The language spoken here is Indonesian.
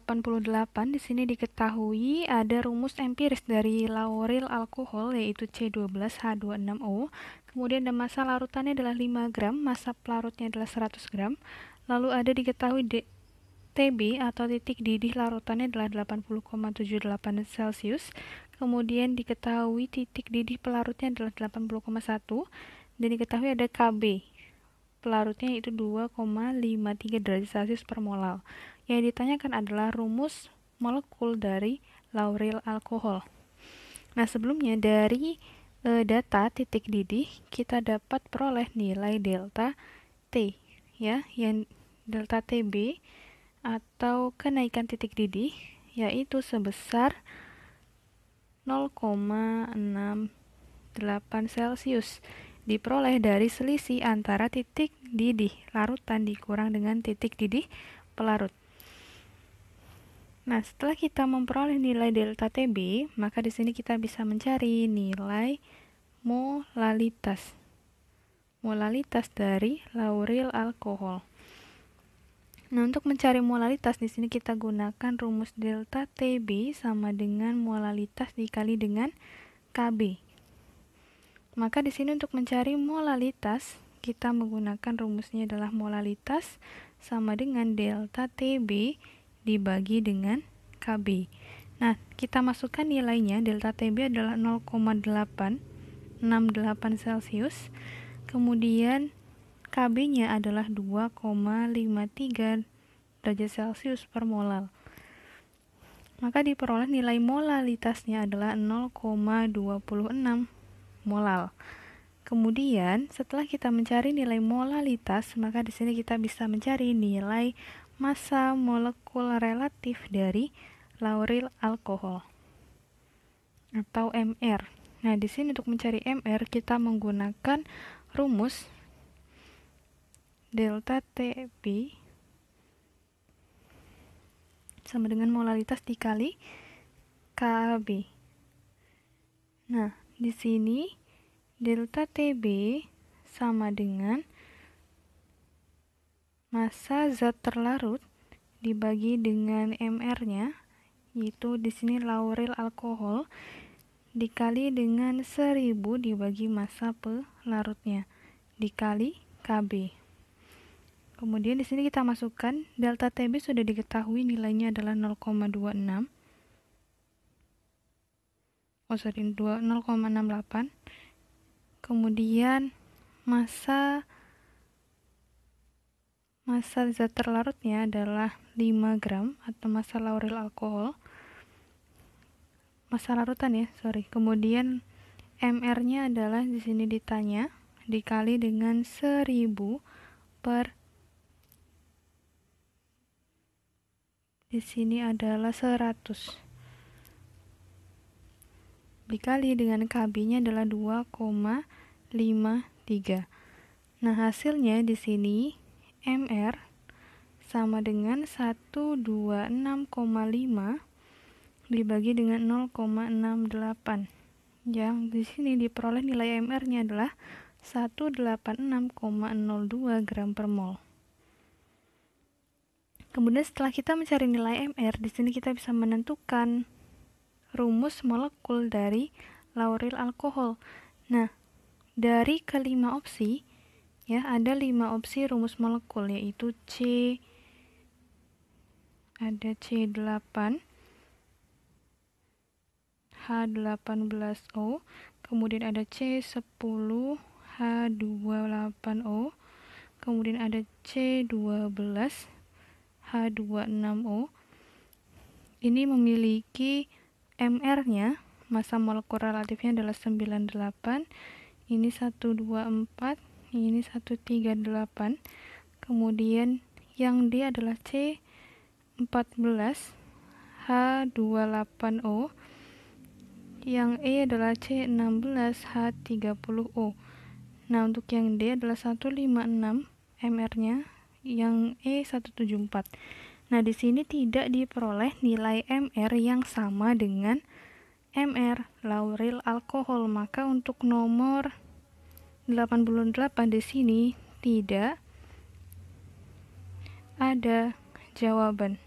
88 di sini diketahui ada rumus empiris dari lauril alkohol yaitu C12H26O. Kemudian ada massa larutannya adalah 5 gram, massa pelarutnya adalah 100 gram. Lalu ada diketahui TB atau titik didih larutannya adalah 80,78 Celcius. Kemudian diketahui titik didih pelarutnya adalah 80,1 dan diketahui ada KB. Pelarutnya yaitu 2,53 derajat Celcius per molal. Yang ditanyakan adalah rumus molekul dari lauril alkohol. Nah, sebelumnya dari data titik didih kita dapat peroleh nilai delta T ya, yang delta TB atau kenaikan titik didih yaitu sebesar 0,68 Celcius diperoleh dari selisih antara titik didih larutan dikurang dengan titik didih pelarut. Nah, setelah kita memperoleh nilai delta TB, maka di sini kita bisa mencari nilai molalitas dari lauril alkohol. Nah, untuk mencari molalitas di sini kita gunakan rumus delta TB sama dengan molalitas dikali dengan KB. Maka di sini untuk mencari molalitas, kita menggunakan rumusnya adalah molalitas sama dengan delta TB dibagi dengan KB. Nah, kita masukkan nilainya, delta TB adalah 0,868 Celcius, kemudian KB-nya adalah 2,53 derajat Celcius per molal. Maka diperoleh nilai molalitasnya adalah 0,26 molal. Kemudian setelah kita mencari nilai molalitas, maka di sini kita bisa mencari nilai massa molekul relatif dari lauril alkohol atau MR. Nah, di sini untuk mencari MR kita menggunakan rumus delta TB sama dengan molalitas dikali KB. Nah, di sini delta TB sama dengan massa zat terlarut dibagi dengan MR-nya, yaitu di sini lauril alkohol dikali dengan 1000 dibagi massa pelarutnya dikali KB. Kemudian di sini kita masukkan delta TB sudah diketahui nilainya adalah 0,26. 0,68. Kemudian massa zat terlarutnya adalah 5 gram atau massa lauril alkohol. Massa larutan ya, Kemudian MR-nya adalah di sini ditanya dikali dengan 1000 per di sini adalah 100 dikali dengan KB-nya adalah 2,53. Nah, hasilnya di sini MR sama dengan 126,5 dibagi dengan 0,68. Yang di sini diperoleh nilai MR-nya adalah 186,02 gram per mol. Kemudian setelah kita mencari nilai MR, di sini kita bisa menentukan rumus molekul dari lauril alkohol. Nah, dari kelima opsi ya, ada 5 opsi rumus molekul, yaitu ada C8 H18O, kemudian ada C10 H28O, kemudian ada C12 H26O. Ini memiliki MR-nya, massa molekul relatifnya adalah 98, ini 124, ini 138, kemudian yang D adalah C14 H28O, yang E adalah C16 H30O. Nah, untuk yang D adalah 156 MR-nya, yang E 174. Nah, di sini tidak diperoleh nilai MR yang sama dengan MR lauril alkohol, maka untuk nomor 88 di sini tidak ada jawaban.